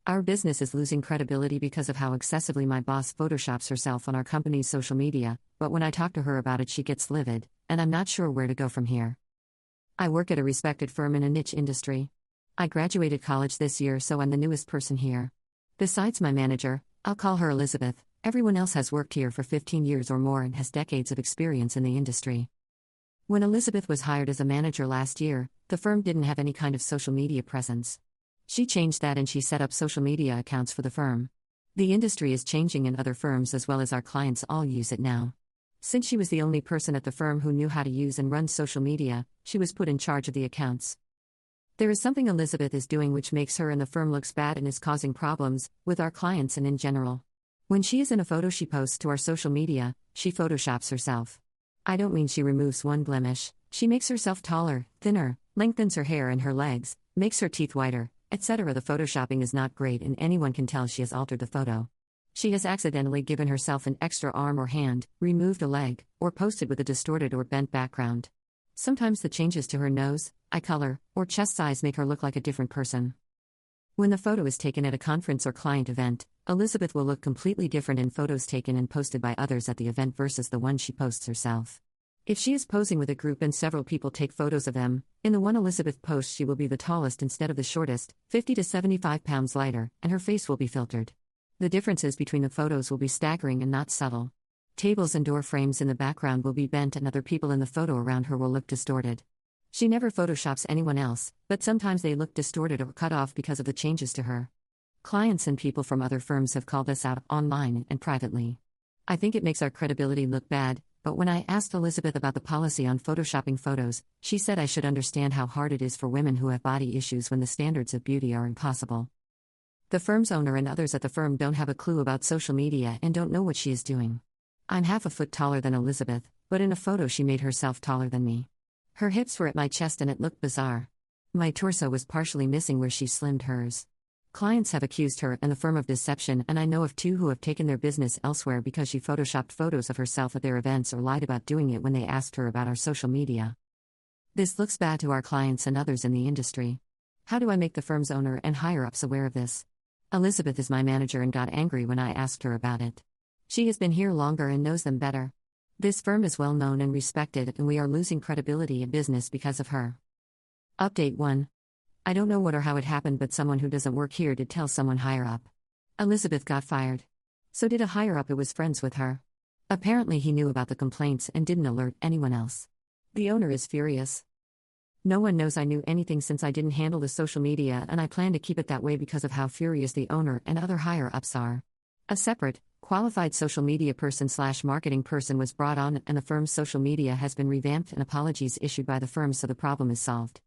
Our business is losing credibility because of how excessively my boss photoshops herself on our company's social media, but when I talk to her about it, she gets livid, and I'm not sure where to go from here. I work at a respected firm in a niche industry. I graduated college this year, so I'm the newest person here. Besides my manager, I'll call her Elizabeth, everyone else has worked here for 15 years or more and has decades of experience in the industry. When Elizabeth was hired as a manager last year, the firm didn't have any kind of social media presence. She changed that and she set up social media accounts for the firm. The industry is changing and other firms as well as our clients all use it now. Since she was the only person at the firm who knew how to use and run social media, she was put in charge of the accounts. There is something Elizabeth is doing which makes her and the firm looks bad and is causing problems with our clients and in general. When she is in a photo she posts to our social media, she photoshops herself. I don't mean she removes one blemish, she makes herself taller, thinner, lengthens her hair and her legs, makes her teeth whiter, etc. The photoshopping is not great and anyone can tell she has altered the photo. She has accidentally given herself an extra arm or hand, removed a leg, or posted with a distorted or bent background. Sometimes the changes to her nose, eye color, or chest size make her look like a different person. When the photo is taken at a conference or client event, Elizabeth will look completely different in photos taken and posted by others at the event versus the one she posts herself. If she is posing with a group and several people take photos of them, in the one Elizabeth posts she will be the tallest instead of the shortest, 50 to 75 pounds lighter, and her face will be filtered. The differences between the photos will be staggering and not subtle. Tables and door frames in the background will be bent and other people in the photo around her will look distorted. She never photoshops anyone else, but sometimes they look distorted or cut off because of the changes to her. Clients and people from other firms have called us out online and privately. I think it makes our credibility look bad, but when I asked Elizabeth about the policy on photoshopping photos, she said I should understand how hard it is for women who have body issues when the standards of beauty are impossible. The firm's owner and others at the firm don't have a clue about social media and don't know what she is doing. I'm half a foot taller than Elizabeth, but in a photo she made herself taller than me. Her hips were at my chest and it looked bizarre. My torso was partially missing where she slimmed hers. Clients have accused her and the firm of deception, and I know of 2 who have taken their business elsewhere because she photoshopped photos of herself at their events or lied about doing it when they asked her about our social media. This looks bad to our clients and others in the industry. How do I make the firm's owner and higher-ups aware of this? Elizabeth is my manager and got angry when I asked her about it. She has been here longer and knows them better. This firm is well known and respected, and we are losing credibility in business because of her. Update 1. I don't know what or how it happened, but someone who doesn't work here did tell someone higher up. Elizabeth got fired. So did a higher up who was friends with her. Apparently he knew about the complaints and didn't alert anyone else. The owner is furious. No one knows I knew anything since I didn't handle the social media, and I plan to keep it that way because of how furious the owner and other higher ups are. A separate, qualified social media person/marketing person was brought on, and the firm's social media has been revamped and apologies issued by the firm, so the problem is solved.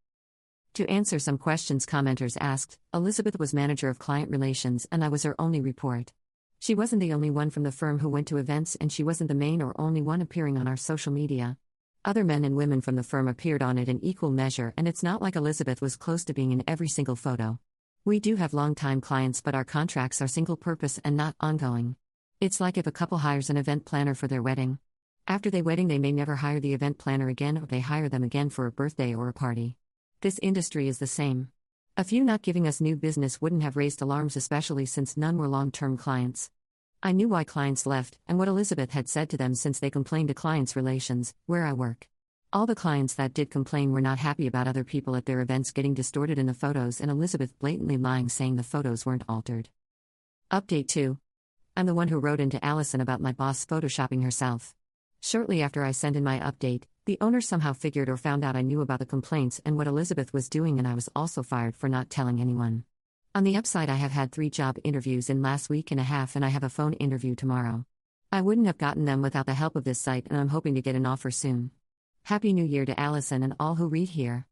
To answer some questions commenters asked, Elizabeth was manager of client relations and I was her only report. She wasn't the only one from the firm who went to events, and she wasn't the main or only one appearing on our social media. Other men and women from the firm appeared on it in equal measure, and it's not like Elizabeth was close to being in every single photo. We do have long-time clients, but our contracts are single-purpose and not ongoing. It's like if a couple hires an event planner for their wedding. After their wedding they may never hire the event planner again, or they hire them again for a birthday or a party. This industry is the same. A few not giving us new business wouldn't have raised alarms, especially since none were long-term clients. I knew why clients left and what Elizabeth had said to them since they complained to clients relations, where I work. All the clients that did complain were not happy about other people at their events getting distorted in the photos and Elizabeth blatantly lying, saying the photos weren't altered. Update 2. I'm the one who wrote into Allison about my boss photoshopping herself. Shortly after I sent in my update, the owner somehow figured or found out I knew about the complaints and what Elizabeth was doing, and I was also fired for not telling anyone. On the upside, I have had 3 job interviews in last week and a half, and I have a phone interview tomorrow. I wouldn't have gotten them without the help of this site, and I'm hoping to get an offer soon. Happy New Year to Allison and all who read here.